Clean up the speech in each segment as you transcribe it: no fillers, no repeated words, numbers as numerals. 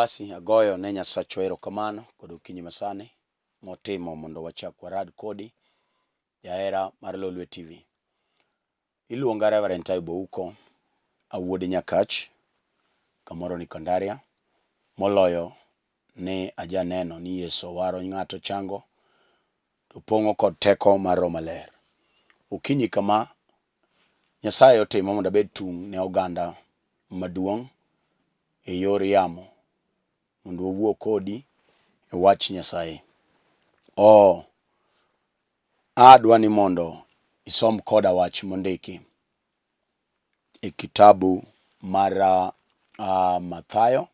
basi agoyo ne Nyasacha erokamano kod okinyi masani motimo mondo wachak warad kodi jaera mar Lolwe TV. Iluonga Reverend Ayub Ouko, awuod Nyakach, kamoro ni Kondaria, moloyo ni ajaneno ni Yesu waro ng'ato chango to pongo kod teko mar Roho Maler. Okinyi kama Nyasaye otimo mondo abed tung' ne oganda maduong' e yor yamo mondo owuo kodi e wach Nyasaye. Adwa ni mondo isom koda wach mondiki e kitabu mar Mathayo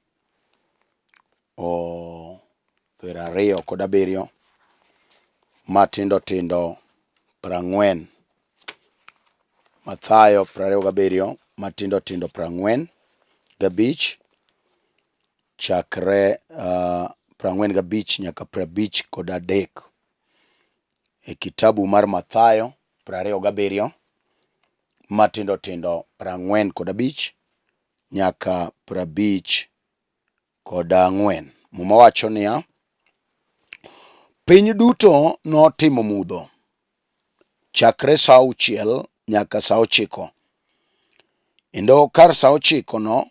27 matindo tindo 40. Mathayo 27 matindo tindo 45, chakre 45 nyaka 53. E kitabu mar Mathayo 27 matindo tindo 45 nyaka 54. Muma wacho niya: piny duto notimo mudho chakre sa auchiel nyaka sa ochiko. Endo kar sa ochikono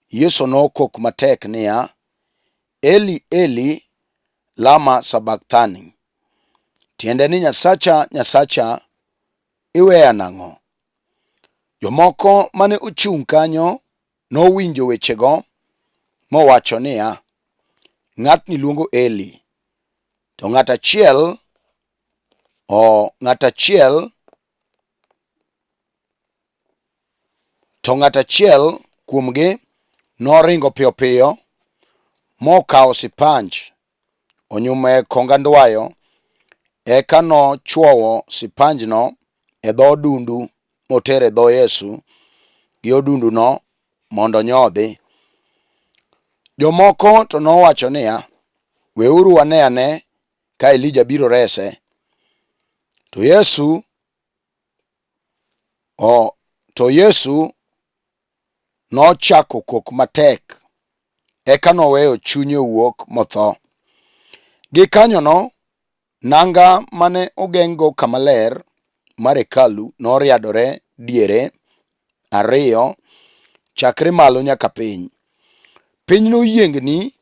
Yesu nokok matek niya: Eli Eli lama sabakthani, tiende ni Nyasacha Nyasacha iweya nang'o? Jomoko mane ochung kanyo nowinjo wechego mowacho niya, ng'atni luongo Eli. To ng'at achiel kuomgi noringo piyo piyo mokawo sipanj onyume konga ndwayo, eka nochwowo sipanjno e dho odundu motere e dho Yesu gi odunduno mondo nyodhi. Jomoko to nowacho niya, weuru wane ane ka Elija biro rese. To Yesu nochako kok matek, eka noweyo chunye owuok motho. Gi kanyono nanga mane ogeng'go kama ler mar hekalu noriadore diere ariyo chakre malo nyaka piny. Piny noyiengni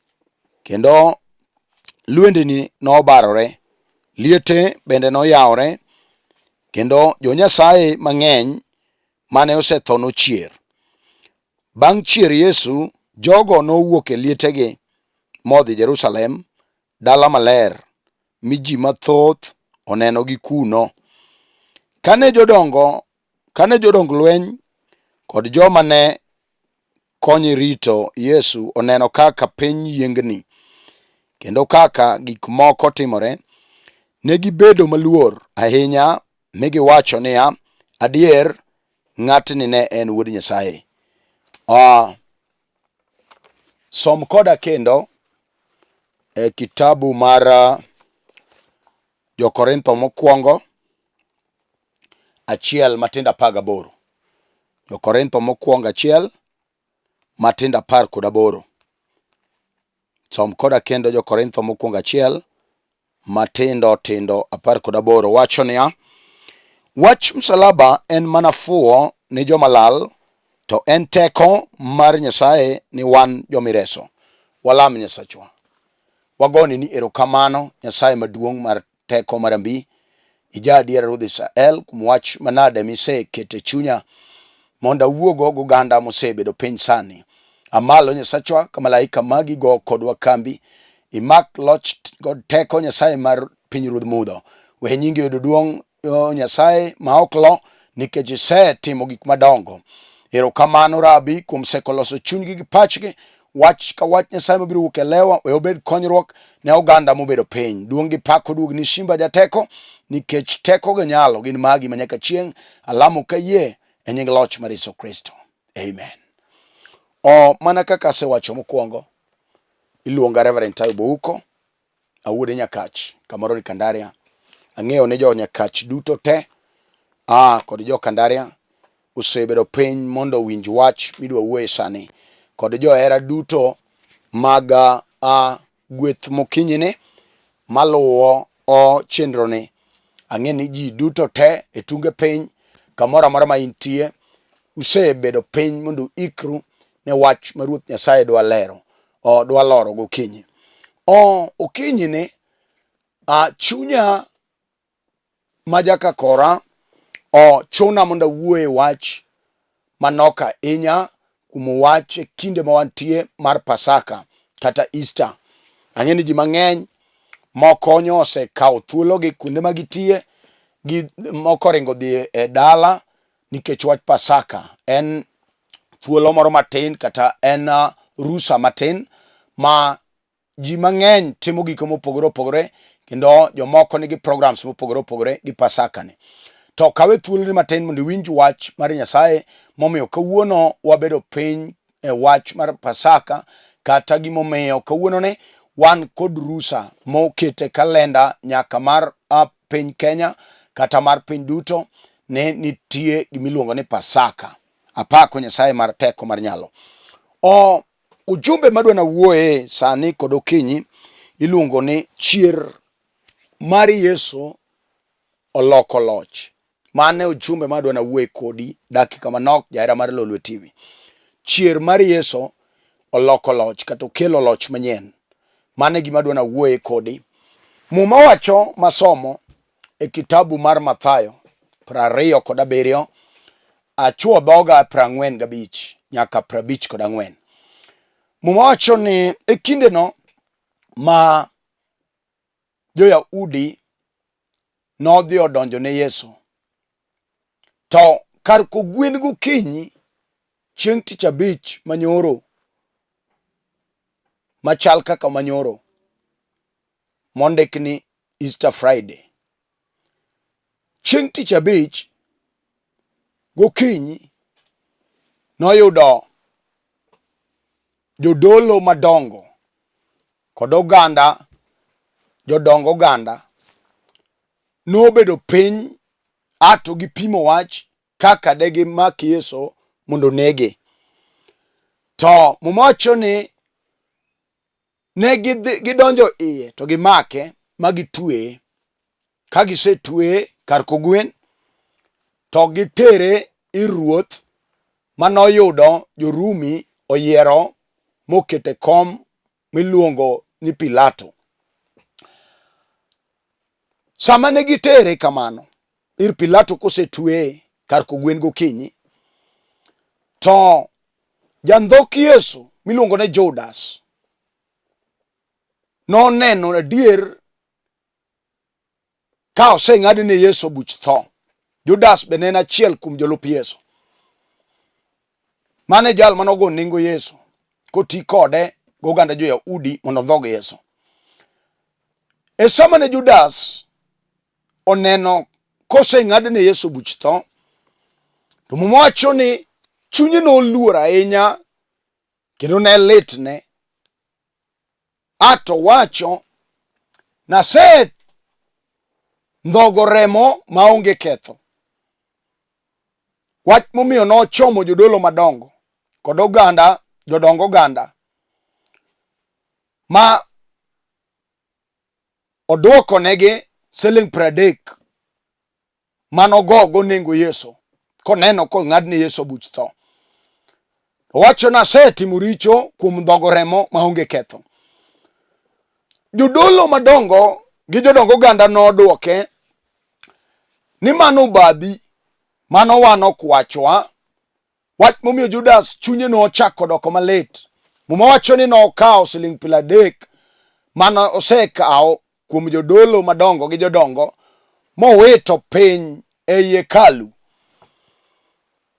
kendo lwendni nobarore, liete bende noyawore, kendo jo-Nyasaye mang'eny mane osetho nochier. Bang' chier Yesu, jogo nowuok e lietegi modhi Jerusalem, dala maler, mi ji mathoth onenogi kuno. Kane jodong lweny kod joma ne konyo rito Yesu oneno kaka piny yiengni kendo kaka gik moko timore, ne gibedo maluor ahinya mi giwacho niya, adier ng'atni ne en wuod Nyasaye. Som koda kendo e kitabu mar Jo-Korintho mokwongo 1 matindo 18. Jo-Korintho mokwongo 1 matindo 18. Som koda kendo Jo-Korintho mokwongo 1 matindo tindo 18 wacho niya: wach msalaba en mana fuwo ni joma lal, to en teko mar Nyasaye ni wan jomireso. Walam Nyasachwa. Wagoni ni erokamano Nyasaye maduong' mar teko marambi, ija adiera Ruoth Israel, kuom wach manade misekete chunya mondo awuogo goganda mosebedo piny sani. Amalo Nyasachwa ka malaika magi go kodwa kambi, imak loch kod teko Nyasaye mar pinyruodh mudho. We nyingi yudo duong' Nyasaye ma ok lo, nikech isetimo gik madongo. Erokamano Rabi kuom sekoloso chunygi gi pachgi, wach ka wach Nyasaye mabiro wuok e lewa, we obed konyruok ne oganda mobedo piny. Duong' gi pak oduog ni Simba Jateko, nikech teko gi nyalo gin magi manyaka chieng'. Alamo kayie e nying loch mar Yesu Kristo. Amen. Mana kaka asewacho mokwongo, iluonga Reverend Ayub Ouko, awuod Nyakach, kamoro ni Kondaria. Ang'eyo ni jo-Nyakach duto te kod jo-Kondaria osebedo piny mondo winj wach midwa wuoye sani, kod johera duto mag gweth mokinyini maluwo chenroni. Ang'e ni ji duto te e tunge piny kamoro amora ma intie usebedo piny mondo ikru ne wach ma Ruoth Nyasaye dwa loro gokinyi. Okinyini chunya majaka kora chuna mondo awuoye wach manok ahinya kuom wach kinde ma wantie mar Pasaka kata Easter. Ang'e ni ji mang'eny moko osekawo thuolo gi kuonde ma gitie, moko ringo dhi e dala nikech wach Pasaka. En thuolo moro matin kata en rusa matin ma ji mang'eny timo gik mopogore opogore, kendo jomoko nigi programs mopogore opogore gi Pasaka ni. To kawe thuolo ni matin mondo iwinj wach mar Nyasaye momiyo kawuono wabedo piny e wach mar Pasaka, kata gimomiyo kawuono ne wan kod rusa mokete kalenda nyaka mar piny Kenya kata mar piny duto ne nitie gimiluongo ni Pasaka. Apako Nyasaye mar teko mar nyalo. Ujumbe madwa na wuoye sani kod okinyi iluongo ni chier mar Yesu Oloko Loch. Mane ujumbe madwa na wuoye kodi dakika manok jaera mar Lolwe TV. Chier mar Yesu Oloko Loch kata okelo loch manyien. Mane gima dwa na wuoye kodi. Muma wacho masomo e kitabu mar Mathayo 27 achuo dhoga 45 nyaka 54. Muma wacho ni e kinde no ma Jo-Yahudi nodhi odonjo ne Yesu, to kar kogwen gokinyi chieng' tich abich manyoro, machal kaka manyoro mondik ni Easter Friday, chieng' tich abich gokinyi noyudo jodolo madongo kod oganda, jodongo oganda nobedo piny ato gipimo wach kaka degi mak Yesu mondo nege. To mumacho ni ne gidonjo iye to gimake ma gitweye. Ka gisetweye kar kogwen to gitere ir ruoth manoyudo jo-Rumi oyiero mokete kom miluongo ni Pilato. Sama ne gitere kamano ir Pilato kosetweye kar kogwen gokinyi, to jandhok Yesu miluongo ne Judas noneno adier ka oseng'ad ne Yesu buch tho. Judas be ne en achiel kuom jolup Yesu. Mane jal manogo nengo Yesu koti kode goganda Jo-Yahudi mondo dhog Yesu. E sama ne Judas oneno koseng'ad ne Yesu buch tho, to Muma wacho ni chunye noluor ahinya kendo ne litne, ato wacho nase ndhogo remo maonge ketho. Wach momiyo nochomo jodolo madongo kod oganda, jodongo oganda, ma odwoko negi siling 30 manogogo nengo Yesu koneno kong'ad ne Yesu buch tho. Owacho nasetimo richo kuom ndhogo remo maonge ketho. Jodolo madongo gi jodongo oganda nodwoke ni mano badhi, mano wan okwachwa. Wach momiyo Judas chunye nochako doko malit. Muma wacho ni nokawo siling 30 mano osekawo kuom jodolo madongo gi jodongo mowito piny ei hekalu.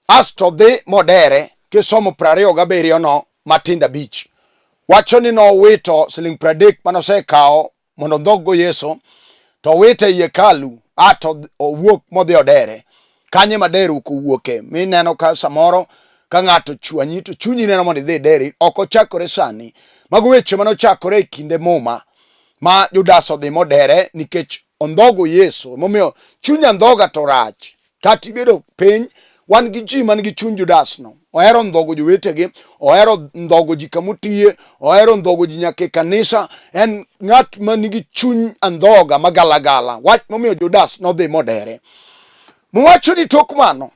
Asto dhi modere kisomo 27 no matindo 5. Wacho ni nowito siling 30 manosekawo mondo ndhoggo Yesu, to wite ei hekalu ato owuok modhi odere. Kanye mader ukowuoke. Mineno ka samoro ka ng'ato chwanyi to chunyi neno mondo idhi deri. Ok ochakore sani. Mago weche manochakore e kinde Muma ma Judas odhi modere nikech ondhogo Yesu. Momiyo chunya ndhoga to rach. Kati bedo piny wan gi ji man gi chuny Judas no. Ohero ndhogo jowetegi, ohero ndhogo ji kamotiye, ohero ndhogo ji nyaka e kanisa. En ng'at man gi chuny andhoga magalagala. Wach momiyo Judas nodhi modere. Mowacho ni tok mano,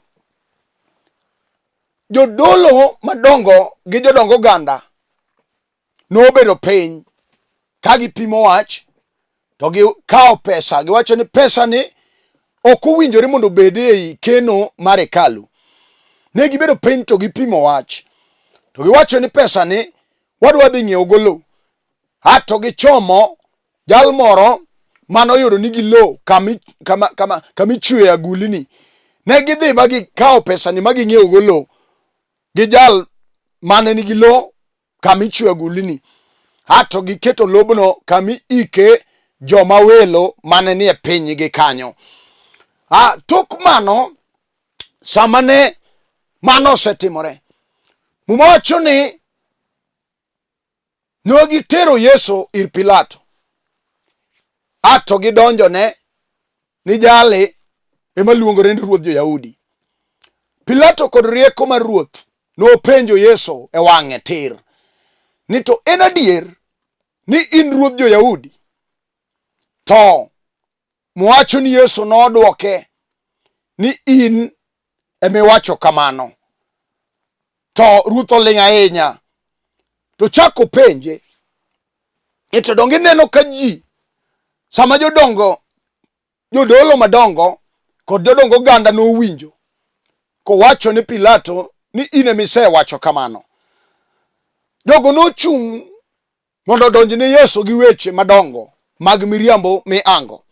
jodolo madongo gi jodongo ganda nobedo piny ka gipimo wach, to gikawo pesa. Giwacho ni pesa ni ok owinjore mondo obed ei keno mar hekalu. Ne gibedo piny to gipimo wach, to giwacho ni pesa ni wadwa dhi ng'iewo go lo. To gichomo jal moro manoyudo nigi lo kamichwe agulini. Ne gidhi ma gikawo pesa ni ma ging'iewo go lo gi jal mane nigi lo kamichwe agulini. To giketo lobno kami ike joma welo mane nie piny gi kanyo. Tok mano, samane mano osetimore, Muma wacho ni nogitero Yesu ir Pilato. To gidonjone ni jali ema luongore ni ruodh jo-Yahudi. Pilato kod rieko mar ruoth nopenjo Yesu e wang'e tir ni to en adier ni in ruodh jo-Yahudi? To mowacho ni Yesu nodwoke ni in emiwacho kamano. To ruoth oling' ahinya, to chako penje to donge neno ka ji sama jodolo madongo kod jodongo ganda nowinjo kowacho ni Pilato ni in emisewacho kamano. Jogo nochung' mondo donjne Yesu gi weche madongo mag miriambo miango,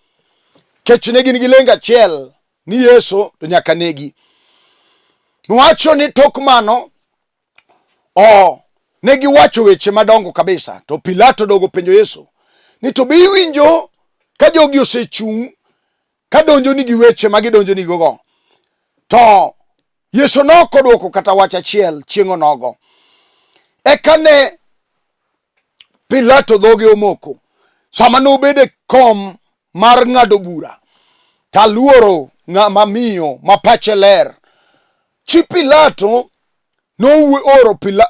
kech ne gin gi lengo achiel ni Yesu to nyaka negi. Nowacho ni tok mano ne giwacho weche madongo kabisa. To Pilato dogo penjo Yesu ni to be iwinjo ka jogi osechung' ka donjo ni gi weche ma gidonjo ni go. To Yesu nokodwoko kata wach achiel chieng'o nogo. Eka ne Pilato dhoge omoko sama nobede kom mar ng'ado bura, kaluoro ng'ama miyo ma pache ler. Chi Pilato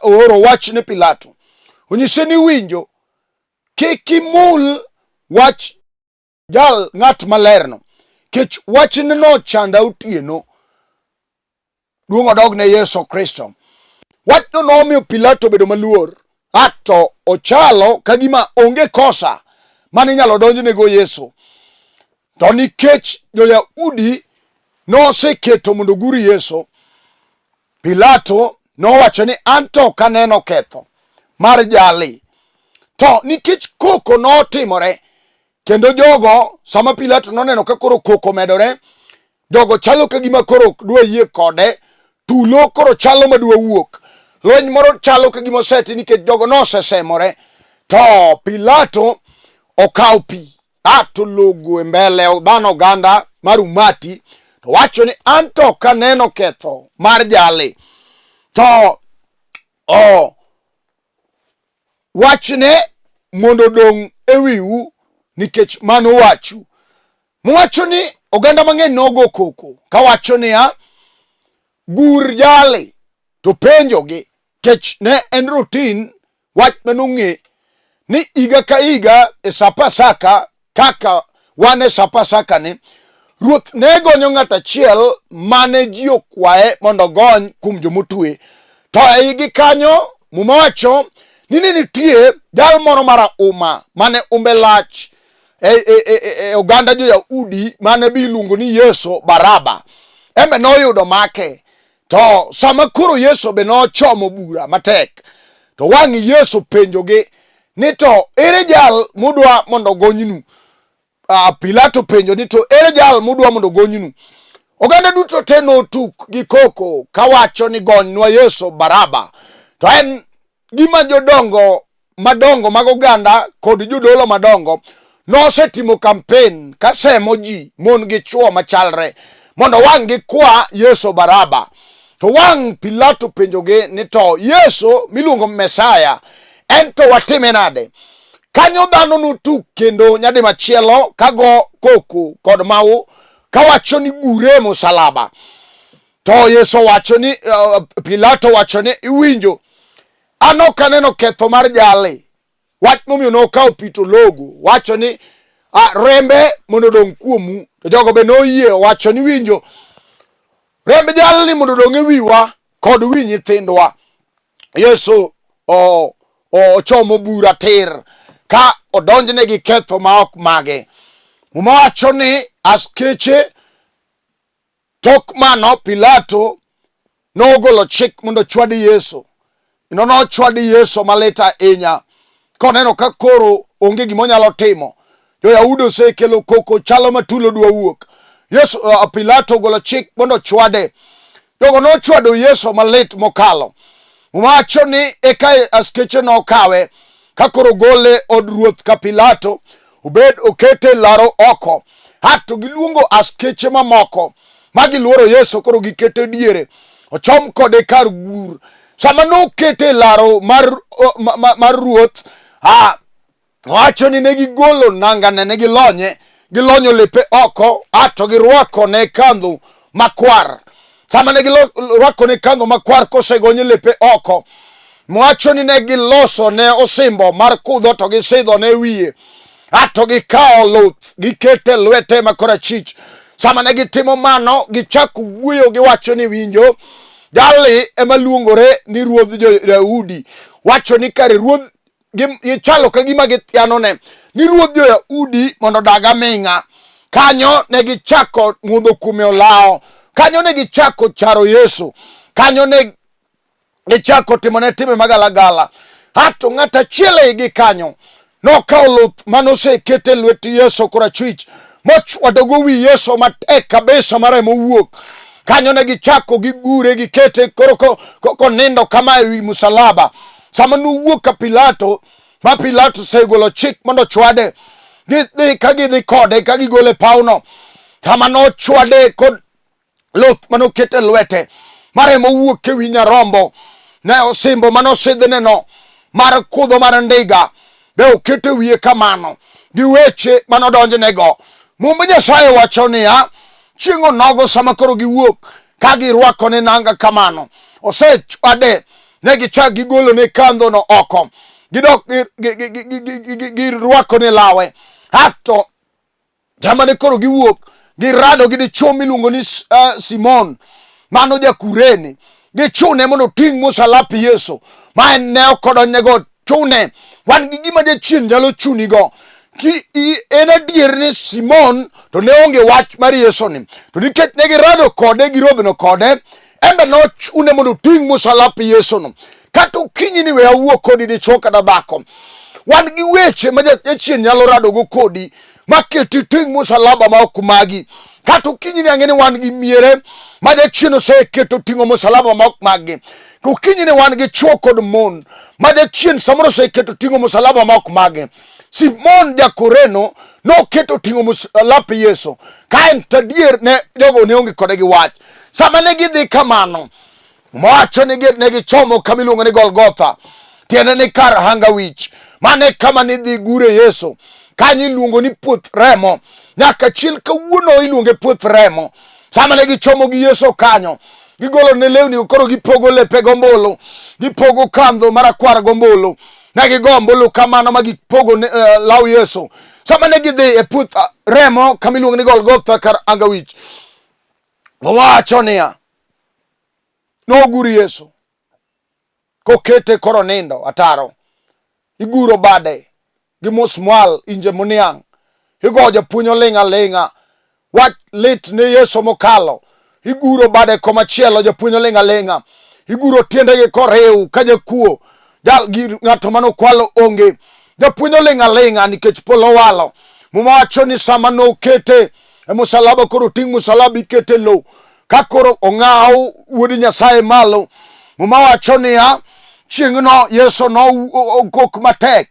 oro wach ne Pilato, onyise ni winjo kik imul wach ng'at malerno, kech wachne no chanda otieno. Duong' odog ne Yesu Kristo. Wachno nomiyo Pilato bedo maluor. To ochalo kagima onge kosa mane inyalo donjnego Yesu. To nikech jo-Yahudi noseketo mondo guri Yesu, Pilato nowacho ni anto kaneno ketho mar jali. To nikech koko notimore, kendo jogo sama Pilato noneno ka koro koko medore, jogo chalo kagima koro dwa yie kode, tulo koro chalo madwa wuok, lweny moro chalo kagima oseti nikech jogo nosesemore. To Pilato okawo pi to logo e mbele dhano ganda mar umati, to wacho ni anto kaneno ketho mar jali. To wachne mondo dong' e wiu nikech mano wachu. Mowacho ni oganda mang'eny nogo koko kawacho niya, gur jali. To penjogi, kech ne en rutin wach manong'e ni iga ka iga e sa Pasaka, kaka wan e sa Pasaka ni, ruoth ne gonyo ng'at achiel mane ji okwaye mondo gony kuom jomotwe. To eigi kanyo Muma wacho ni nitie jal moro marahuma mane umbe lach oganda jo-Yahudi mane biluongo ni Yesu Baraba. Embe noyudo make. To sama koro Yesu be nochomo bura matek, to wang'i Yesu penjogi ni to ere jal mudwa mondo gonynu? Pilato penjo ni to ere jal mudwa mondo gonynu? Oganda duto te notuk gi koko kawacho ni gonynwa Yesu Baraba. To en gima jodongo madongo mag oganda kod jodolo madongo nosetimo kampen kasemo ji mon gi chwo machalre mondo wang' gi kwa Yesu Baraba. To wang' Pilato penjogi ni to Yesu miluongo Mesaya en to watime nade? Kanyo dhano notuk kendo nyadi machielo kago koko kod mau kawacho ni gure musalaba. To Yesu wacho ni Pilato wacho ni iwinjo, an ok aneno ketho mar jali. Wach momiyo nokawo pi to logo, wacho ni rembe mondo odong' kuomu. To jogo be noyie, wacho ni winjo, rembe jalni mondo odong' e wiwa kod wi nyithindwa. Yesu ochomo bura tir ka odonjne gi ketho ma ok mage. Mowacho ni askeche tok mano Pilato nogolo chik mondo chwadi Yesu. Nochwadi Yesu malit ahinya, koneno ka koro onge gima onyalo timo. Jo-Yahudi osekelo koko, chalo matulo dwa wuok. Pilato ogolo chik mondo chwade. Jogo nochwado Yesu malit mokalo. Wacho ni eka askeche nokawe ka koro gole od ruoth ka Pilato obed okete laro oko. Hato giluongo askeche mamoko ma giluoro Yesu, koro gikete diere. Ochom kode kar gur. Sama nokete laro mar ruoth, wacho ni ne gigolo nangane, ne gilonyo lepe oko, ato girwako ne kandho makwar. Sama ne girwako ne kandho makwar kosegonye lepe oko, wacho ni ne giloso ne osimbo mar kudho to gisidho ne wiye. Ato gikawo luth gikete lwete makorachich. Sama ne gitimo mano, gichako wuoyo giwacho ni winjo, jali ema luongore ni ruodh jo-Yahudi. Wacho ni kare ruodh gichalo ka gima githianone ni ruodh jo-Yahudi mondo dag aming'a. Kanyo ne gichako ng'udho kume olao. Kanyo ne gichako charo Yesu. Kanyo ne gichako timone time magalagala. Hato ng'at achiel eigi kanyo nokawo luth manosekete lwet Yesu korachwich, mochwadogo wi Yesu matek kabisa maremo wuok. Kanyo ne gichako gigure gikete koro konindo kama ewi msalaba. Sama nowuok ka Pilato, ma Pilato segolo chik mondo chwade, gidhi kode ka gigole pauno. Kama nochwade kod luth manokete lwete maremo wuok ewi nyarombo. Ne osimbo manosidhne no mar kudho mar ndiga be okete wiye kamano gi weche manodonjnego. Mumb Nyasaye wacho niya, chieng' onogo sama koro giwuok ka girwako ne nanga kamano, osechwade, ne gichak gigolo ne kandho no oko, gidok girwako ne lawe. Hato jamane koro giwuok girado gi dichuo miluongo ni Simon mano jakureni, gichune mondo ting' msalapi Yesu ma en ne okodonyego. Chune wan gi gima jachien nyalo chunigo. En adier ni Simon to ne onge wach mar Yesu ni, to nikech ne girado kode girobno kode, embe nochune mondo ting' msalapi Yesu no. Kata okinyi ni we awuok kodi dichuo kata dhako, wan gi weche ma jachien nyalo rado go kodi maketi ting' msalaba ma ok magi. Kata okinyi ni ang'eni wan gi miere ma jachien oseketo ting'o msalaba ma ok magi. Okinyi ni wan gi chuo kod mon ma jachien samoro oseketo ting'o msalaba ma ok magi. Simon jakoreno noketo ting'o msalapi Yesu. Ka en tadier ne jogo ne onge kode gi wach. Sama ne gidhi kamano, mowacho ni ne gichomo kama iluongo ni Golgotha, tiende ni kar hanga wich, mane kama nidhi gure Yesu. Kanyo iluongo ni puoth remo, nyaka chiel kawuono iluonge puoth remo. Sama ne gichomo gi Yesu kanyo, gigolo ne lewni koro gipogo lepe gombolo, gipogo kandho marakwar gombolo, ne gigo ombulu kamano ma gipogo law Yesu. Sama ne gidhi e puoth remo kama iluongo ni Golgotha kar hanga wich, wacho niya, noguri Yesu kokete koro nindo ataro, iguro bade gi musmwal inje muniang', igo japuonj oling' aling'a. Wach lit ne Yesu mokalo, iguro bade komachielo japuonj oling' aling'a, iguro tiendege koriw ka jakuo gir ng'ato manokwalo onge, japuonj oling' aling'a nikech polo walo. Wacho ni sama nokete e msalaba, koro ting' msalaba ikete lo ka koro ong'aw wuod Nyasaye malo. Wacho niya, chieng' no Yesu nokok matek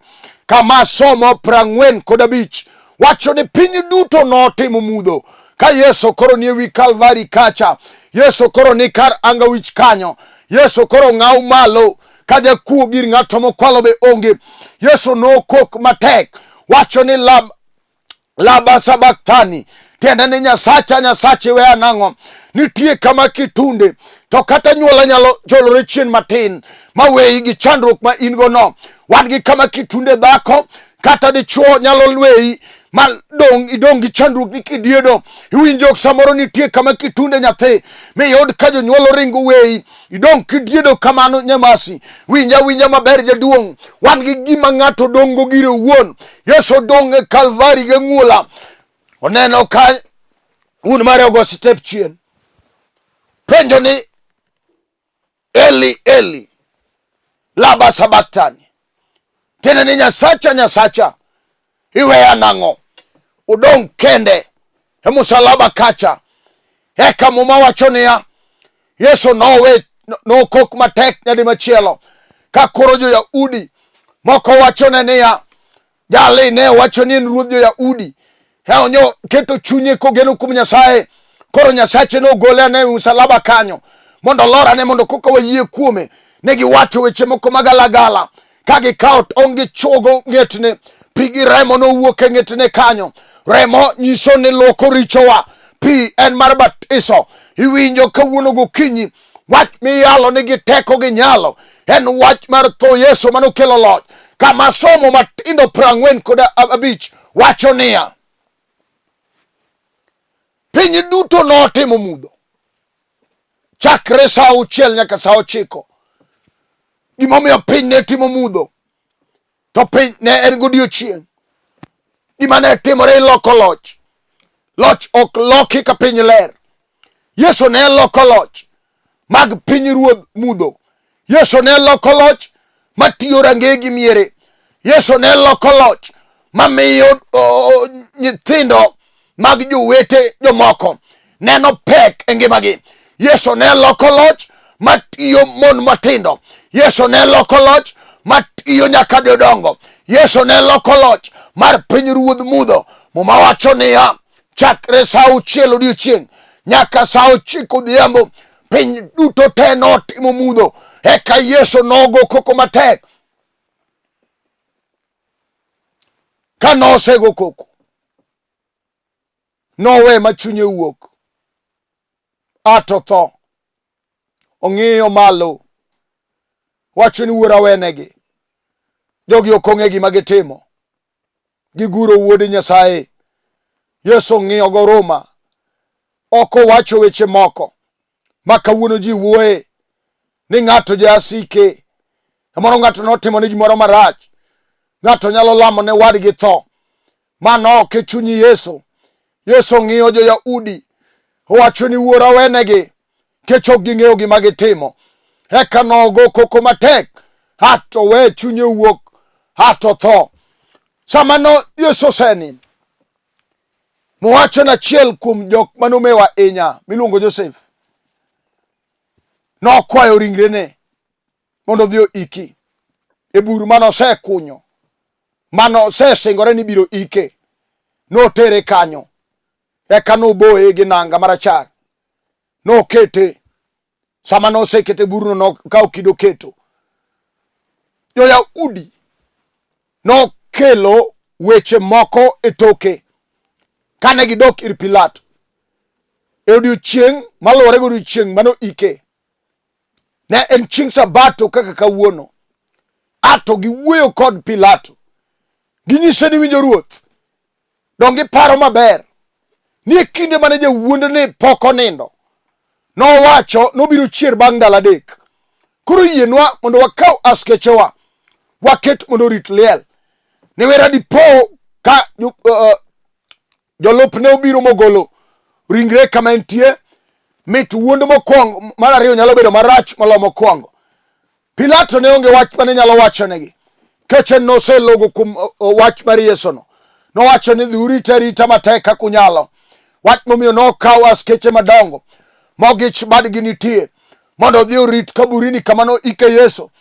kama somo 45. Wacho ni piny duto notimo mudho ka Yesu koro ni ewi Kalvari kacha. Yesu koro ni kar anga wich kanyo. Yesu koro ng'aw malo ka jakuo gir ng'ato mokwalo be onge. Yesu nokok matek, wacho ni lama sabakthani, tiende ni Nyasacha, Nyasacha iweya nang'o? Nitie kama kitunde to kata nyuola nyalo cholore chien matin maweyi gi chandruok ma in go no. Wan gi kama kitunde dhako kata dichuo nyalo lweyi ma idong gi chandruok ni kidiedo. Iwinjo samoro nitie kama kitunde nyathi miyud ka jonyuol ringo weyi idong kidiedo kamano. Nyamasi winja maber jaduong', wan gi gima ng'ato dongo gire wuon. Yesu dong e Kalvari gi ng'ula. Oneno ka un mare ogo step chien, penjo ni Eli Eli lama sabakthani, tiende ni Nyasacha, Nyasacha iweya nang'o? Udong kende e musalaba kacha. Eka muma wacho niya, Yesu nowe nokok matek nyadi machielo. Ka koro jo-Yahudi moko wachone niya, jali ne wacho ni en ruodh jo-Yahudi, onyo keto chunye kogeno kuom Nyasaye. Koro Nyasache no gole ane musalaba kanyo mondo lorane mondo koka wayie kuome. Negi wacho weche moko magalagala ka gikawo tong' gichuogo ng'etne, pi gi remo nowuok e ng'etne kanyo. Remo nyiso ni luoko richowa, pi en mar batiso. Iwinjo kawuono gokinyi wach miyalo nigi teko gi nyalo en wach mar tho Yesu manokelo loch. Kama somo matindo 45 wacho niya, piny duto notimo mudho chakre sa auchiel nyaka sa 9. Gimomiyo piny ne timo mudho? To piny ne en godiochieng'. Gima ne timore loko loch. Loch ok loki ka piny ler. Yesu ne loko loch mag piny ruodh mudho. Yesu ne loko loch matiyo range gi miere. Yesu ne loko loch mamiyo nyithindo mag jowete jomoko neno pek e ngimagi. Yesu ne loko loch matiyo mon matindo. Yesu ne loko loch matiyo nyaka jodongo. Yesu ne loko loch mar piny ruodh mudho. Muma wacho niya, chakre sa 6 odiochieng' nyaka sa 9 odhiambo piny duto te notimo mudho. Eka Yesu nogo koko matek. Ka nosego koko, nowe machunye wuok, ato tho. Ong'iyo malo, wacho ni wuora wenegi. Jogi okong'e gima gitimo, giguro wuode Nyasaye. Yesu ng'iyo go Roma, oko wacho weche moko ma kawuono ji wuoye ni ng'ato jasike. Kamoro ng'ato notimo ni gimoro marach, ng'ato nyalo lamo ne wadgi tho. Mano ok e chunyi Yesu. Yesu ng'iyo jo-Yahudi, owacho ni wuora wenegi, kech ok ging'eyo gima gitimo. Eka nogo koko matek, hato we chunye wuok, hato tho. Samano Yesu senin, mowacho na achiel kuom jok manomewa inya miluongo Joseph, nokwayo ringrene mondo dhi iki e bur manose kunyo, manose singore ni biro ike. Notere kanyo, eka noboye gi nanga marachar, nokete. Sama nosekete burno nokawo kido keto. Jo-Yahudi nokelo weche moko e toke kane gidok ir Pilato e odiochieng' maluwore godiochieng' mano ike. Ne en chieng' Sabato kaka kawuono. Ato giwuoyo kod Pilato, ginyise ni winjo ruoth, dongi paro maber ni e kinde mane jawuond ni pok onindo, nowacho nobiro chier bang' ndalo 3. Koro yienwa mondo wakaw askechewa waket mondo rit liel. Ni wera dipo ka jolupne obiro mogolo ringre kama entie, mit wuond mokwongo mar ariyo nyalo bedo marach molo mokwongo. Pilato ne onge wach mane nyalo wachonegi, keche noselogo kuom wach mar Yesu no. Nowacho ni dhiurit arita matek kaka unyalo. Wach momiyo nokaw askeche madongo mogich badgi nitie mondo dhi orit kaburini kamano ike Yesu.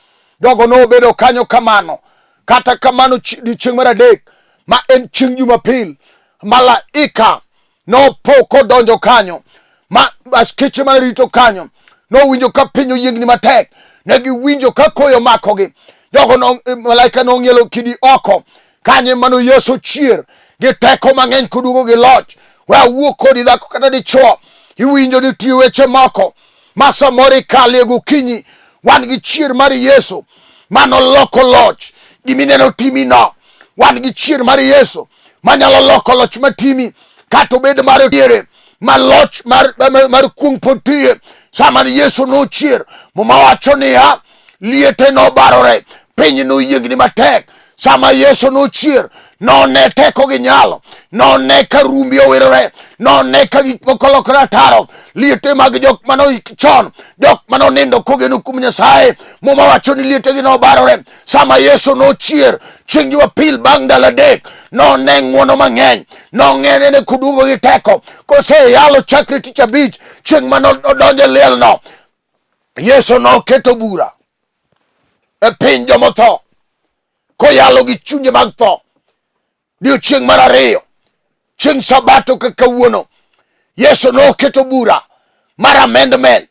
Jogo nobedo kanyo kamano. Kata kamano chieng' mar 3 ma en chieng' Jumapil, malaika nopo kodonjo kanyo, ma askeche marito kanyo nowinjo ka piny oyiengni matek. Ne giwinjo ka koyo makogi. Jogo malaika nong'ielo kidi oko kanyo mano Yesu chier gi teko mang'eny koduogo gi loch. we awuo kodi dhako kata dichuo, iwinjo ni tiyo weche moko ma samoro ikale gokinyi. Wan gi chier mar Yesu mano loko loch gimineno timi no. Wan gi chier mar Yesu manyalo loko loch matimi kata obed mar diere ma loch mar kung potie. Sama Yesu no chier mowacho niya liete no barore, piny no yiengni matek. Sama Yesu no chier none teko gi nyalo, none ka rumbi owirore, none ka gik moko lokore ataro. Liete mag jok mano chon, jok mano nindo kogeno kuom Nyasaye mowacho ni liete gi no barore. Sama Yesu no chier chieng' Jumapil bang' ndalo adek, none ng'wono mang'eny, nong'ene kuduogo gi teko. Kose yalo chakre tich abich, chieng' mano odonje liel no, Yesu no keto bura e piny jomotho koyalo gi chunje mag tho. Odiechieng' mar ariyo, chieng' Sabato kaka kawuono, Yesu no keto bura mar amendment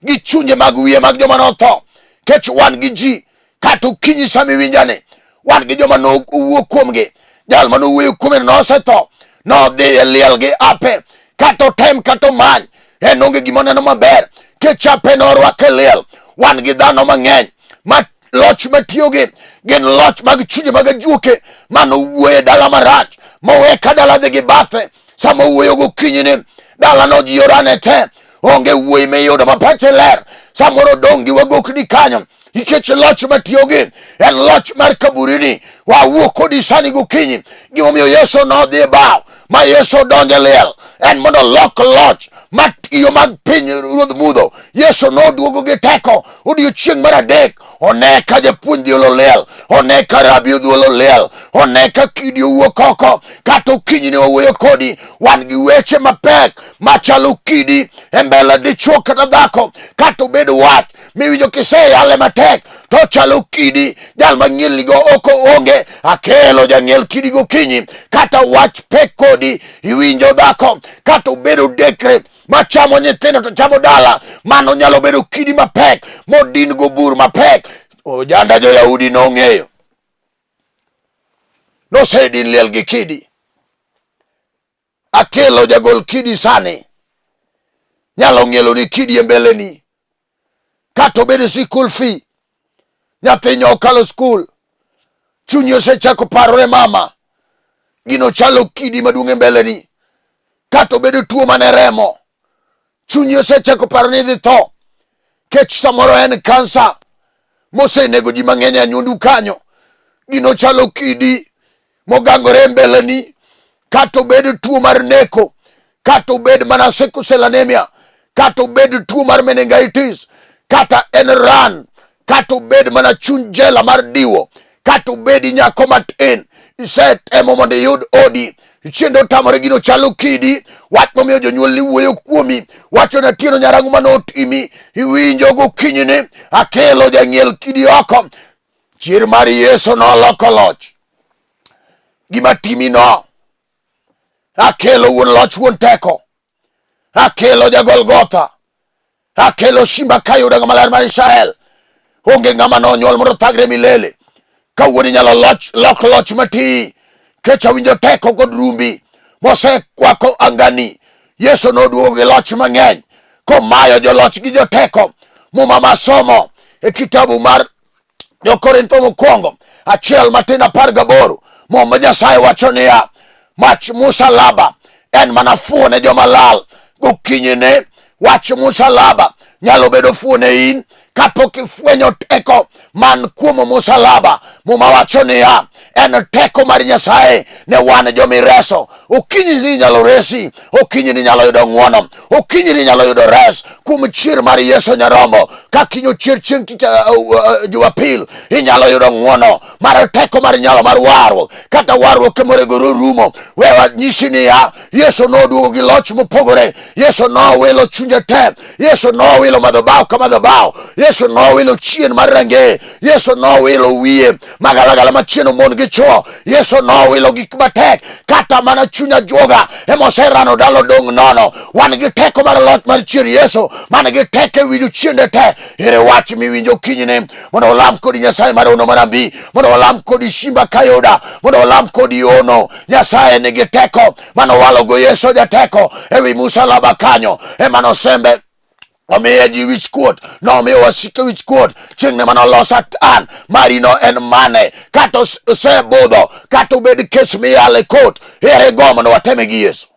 gi chunje mag wiye mag joma notho. Kech wan gi ji kata okinyi sami winjane, wan gi joma no owuok kuomgi. Jal mano wuoyo kuome nosetho, nodhi e liel gi ape, kata otem kata omany, en onge gima oneno maber. Kech ape norwake liel. Wan gi dhano mang'eny ma loch matiyogi gin loch mag chunje mag ajuoke mano wuoye dala marach, mowe ka dala dhi gi bathe. Sama wuoyo gokinyini, dala no ji orane te, onge wuoyi miyudo ma pache ler. Samoro dong' gi wagokni kanyo, nikech loch matiyogi en loch mar kaburini. Wawuok kodi sani gokinyi, gimomiyo Yesu nodhi e bao ma Yesu donje liel en mondo lok loch matiyo mag piny ruodh mudho. Yesu noduogo gi teko. Odiechieng' mar adek, one ka japuonj dhi olo liel, one ka rabi odhi olo liel, one ka kidi owuok oko. Kata okinyi ne wawuoyo kodi, wan gi weche mapek machalo kidi e mbele dichuo kata dhako, kata obed wach miwinjo kiseyale matek to chalo kidi. Jal mang'ielni go oko onge, akelo jang'iel kidi gokinyi. Kata wach pek kodi, iwinjo dhako, kata obedo dekre machamo nyithindo to chamo dala, mano nyalo bedo kidi mapek modin go bur mapek. Ojanda jo Yahudi nong'eyo, nosedin liel gi kidi. Akelo jagol kidi sani, nyalo ng'ielo ni kidi e mbeleni. Kata obedo sikul fee, nyathi nyokalo skul, chunyi osechako parore mama, gino chalo kidi maduong' e mbeleni. Kata obedo tuo mane remo, chunyi osechako paro ni dhi tho. Kech samoro en kansa mosenego ji mang'eny anyuondu kanyo, gino chalo kidi mogangore e mbeleni. Kata obed tuo mar neko, kata obed mana sickle cell anemia, kata obed tuo mar meningitis, kata en ran, kata obed mana chuny jela mar diwo, kata obed nyako matin, isetemo mondo iyud odi, chiendo tamore, gino chalo kidi. Wach momiyo jonyuol ni wuoyo kuomi, wacho na tieno nyarangu manotimi, iwinjo gokinyini, akelo jang'iel kidi oko. Chier mar Yesu noloko loch gima timi no. Akelo wuon loch, wuon teko, akelo jagolgotha, akelo Shimba Kayuda ng'ama mar Israel. Onge ng'ama nonyuol mondo thagre milele. Kawuono nyalo lok loch mati, kech awinjo teko kod rumbi mosekwako angani. Yesu noduogo gi loch mang'eny komayo joloch gi joteko. Muma masomo e kitabu mar Jo-Korintho mokwongo 1:18, Muma Nyasaye wacho niya, mach musalaba en mana fuo ne joma lal. Gokinyine wach musalaba nyalo bedo fuo ne in kapok ifwenyo teko man kuom musalaba. Muma wacho niya, en teko mar Nyasaye ne wan jomireso. Okinyi ni nyalo resi, okinyi ni nyalo yudo ng'wono, okinyi ni nyalo yudo res kuom chier mar Yesu Nyarombo. Ka kinyo chier chieng' tich Jumapil, inyalo yudo ng'wono mar teko mar nyalo mar warruok, kata warruok moregoro rumo. Wewa nyisi niya, Yesu noduogo gi loch mopogore. Yesu nowilo chunje te. Yesu nowilo madhabahu ka madhabahu. Yesu nowilo chien mar range. Yesu nowilo wiye magalagala machien mon gi dichuo. Yesu nowilo gik matek, kata mana chunya juoga emoserano dalo dong' nono. Wan gi teko mar loch mar chier Yesu, man gi teko e winjo chiende te. Ere wach miwinjo kinyne mondo walam kodi Nyasaye mar ono marambi, mondo walam kodi Shimba Kayuda, mondo walam kodi ono. Nyasaye nigi teko manowalo go Yesu jateko ewi musalaba kanyo, emano sembe omiye ji wich kuot, nomiyo wasike wich kuot chieng' ne manolosa an marino en mane, kata osebudho, kata obed kes miyale kot. Ere go mondo wateme gi Yesu.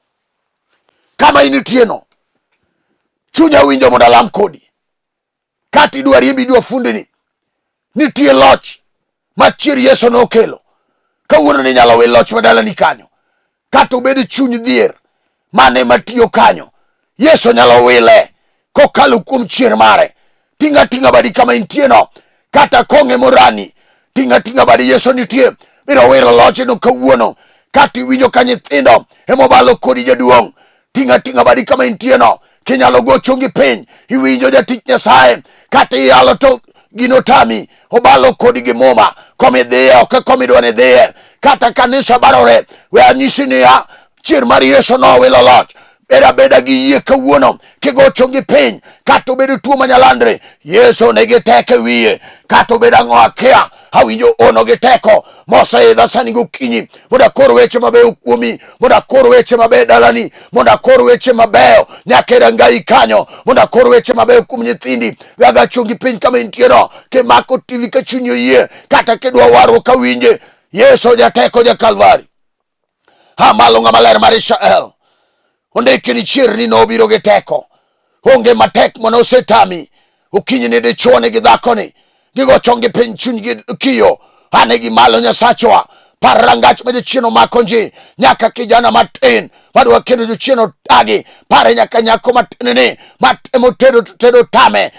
Kama initieno chunya winjo mondo alam kodi, kata idwa riembi idwa fundini, nitie loch ma chier Yesu nokelo. Kawuono ni nyalo wil loch madalani kanyo, kata obed chuny dhier mane matiyo kanyo, Yesu nyalo wile kokalo kuom chier mare. Tinga tinga badi kama intieno, kata konge morani, tinga tinga badi Yesu nitie. Biro wilo loche no kawuono, kata iwinjo ka nyithindo emobalo kodi jaduong'. Tinga tinga badi kama intieno, kinyalo gocho gi piny, iwinjo jatich Nyasaye, kata iyalo to gino tami, obalo kodi gi muma, komidhiye ok komidwane dhiye, kata kanisa barore. We anyisi niya, chier mar Yesu nowilo loch. Beda beda gi yie kawuono kigocho gi piny, kata obedo tuo manyalandre, Yesu nigi teko wiye. Kata obedo ang'o akia, awinjo ono gi teko moseidha sani gokinyi, mondo akor weche mabeyo kuomi, mondo akor weche mabeyo dalani, mondo akor weche mabeyo nyaka rangai kanyo, mondo akor weche mabeyo kuom nyithindi. Gaga chungi piny kama intieno, kimako TV ka chunyo yie, kata kidwa waro kawinje. Yesu jateko ja Kalvari, ha malo ng'ama ler mar Israel, ondiki ni chier ni nobiro gi teko. Onge matek monosetami. Okinyi ni dichuo ni gi dhako ni gigocho gi piny chuny gi kiyo, ane gi malo Nyasachwa. Par rangach ma jochieno omako nji, nyaka kijana matin madwa kendo jochieno dagi. Pare nyaka nyako matin ni emotedo tedo tame,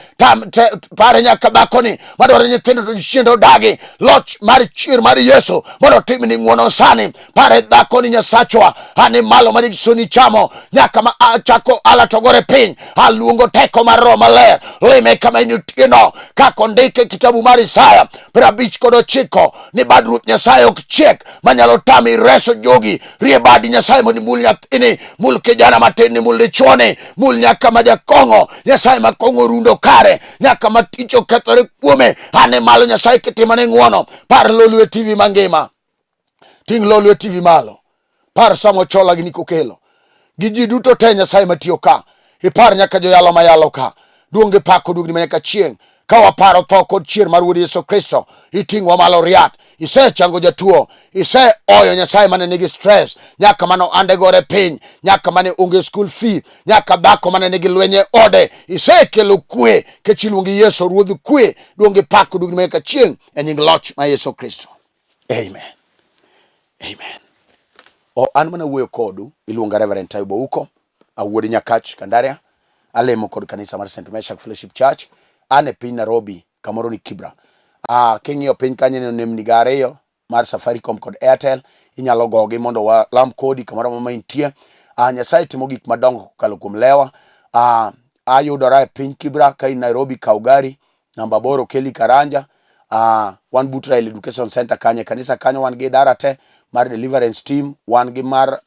pare nyaka dhako ni madwaro nyithindo to jochiendo dagi. Loch mar chier mar Yesu mondo tim ni ng'wono sani. Pare dhako ni Nyasachwa, ane malo ma jisoni chamo, nyaka ma achako ala togore piny. Aluongo teko mar Roho Maler lime kama inutieno, kako ndike kitabu mar Isaya 59 ni bad Ruoth Nyasaye ok chiek manyalo tami reso jogi. Rie badi Nyasaye mondo mul nyathini, mul kijana matin ni, mul dichuoni, mul nyaka majakong'o. Nyasaye makong'o rundo kare, nyaka matich okethore kuome. Ane malo Nyasaye kitimane ng'wono. Par lolwe TV mangima, ting' lolwe TV malo, par samo chola gi nikokelo gi ji duto te Nyasaye matiyo ka. Ipar nyaka joyalo mayalo ka. Duonge pako dugni manyaka chieng'. Ka waparo tho kod chier mar Wuod Yesu Kristo, iting'wa malo riat. Isechango jatuo, ise oyo Nyasaye mane nigi stress, nyaka mano ande gore piny, nyaka mane onge school fee, nyaka dhako mane nigi lwenye ode. Isekelo kwe kechiluongi Yesu Ruodh kwe. Duonge pako dugni manyaka chieng' e nying loch ma Yesu Kristo. Amen. Amen. An mana wuoyo kodu, iluonga Reverend Ayub uko, awuod Nyakach Kandaria, alemo kod kanisa mar St. Meshach Fellowship Church. Ane piny Nairobi, kamoro ni Kibra. King'iyo piny kanyo neno nemni ga ariyo mar Safaricom kod Airtel, inyalo gogi mondo walam kodi kamoro ma intie. Nyasaye timo gik madongo kokalo kuom lewa. Ayudora e piny Kibra, ka in Nairobi kaw gari namba 8 Kelly Karanja. Wan but Rail Education Center kanyo, kanisa kanyo wan gi dara te mar deliverance team, wan gi mar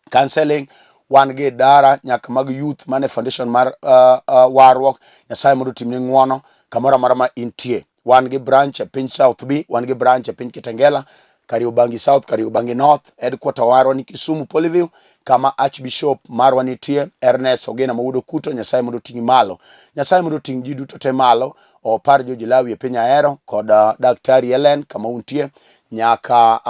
counseling, wan gi dara nyaka mag youth mane foundation mar warruok. Nyasaye mondo timne ng'wono kamoro ma intie. Wan gi branch e piny South B, wan gi branch e piny Kitengela, Kariobangi South, Kariobangi North. Headquarter warwa ni Kisumu Polyview, kama Archbishop marwa nitie Ernest Ogena Mawuodo Kuto. Nyasaye mondo ting' malo, Nyasaye mondo ting' ji duto te malo. Opar jo Jilawi e piny Ahero kod Daktari Helen kama untie, nyaka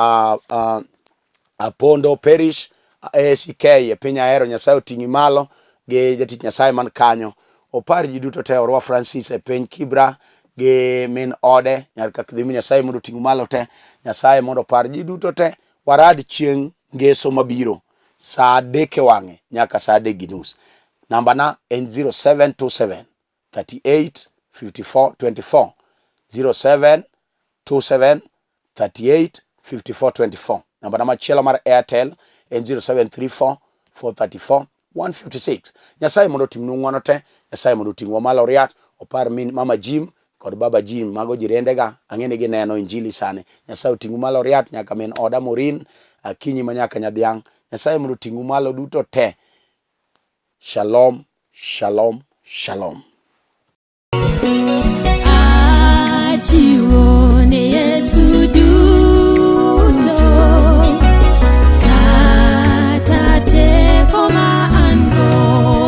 Apondo Parish ACK e piny Ahero. Nyasaye oting'i malo gi jatich Nyasaye man kanyo. Opar ji duto te, Orwa Francis e piny Kibra gi min ode, nyaka kidhimi. Nyasaye mondo ting'u malo te. Nyasaye mondo opar ji duto te. Warad chieng' ngeso mabiro saa 3 wang'e nyaka saa 3:30. Namba na en 0727 38 54 24, 0727 38 54 24. Namba na machielo mar Airtel en 0734 434 156. Nyasaye mondo timnu ng'wono te. Nyasaye mondo ting'wa malo riat. Opar min Mama Jim kod baba Jim, mago jirendega, ang'eni gineno injili sani. Nyasaye oting'u malo riat nyaka min oda Morin, Akinyi manyaka Nyadhiang'. Nyasaye mondo oting'u malo duto te. Shalom, shalom, shalom. Achiwo ne Yesu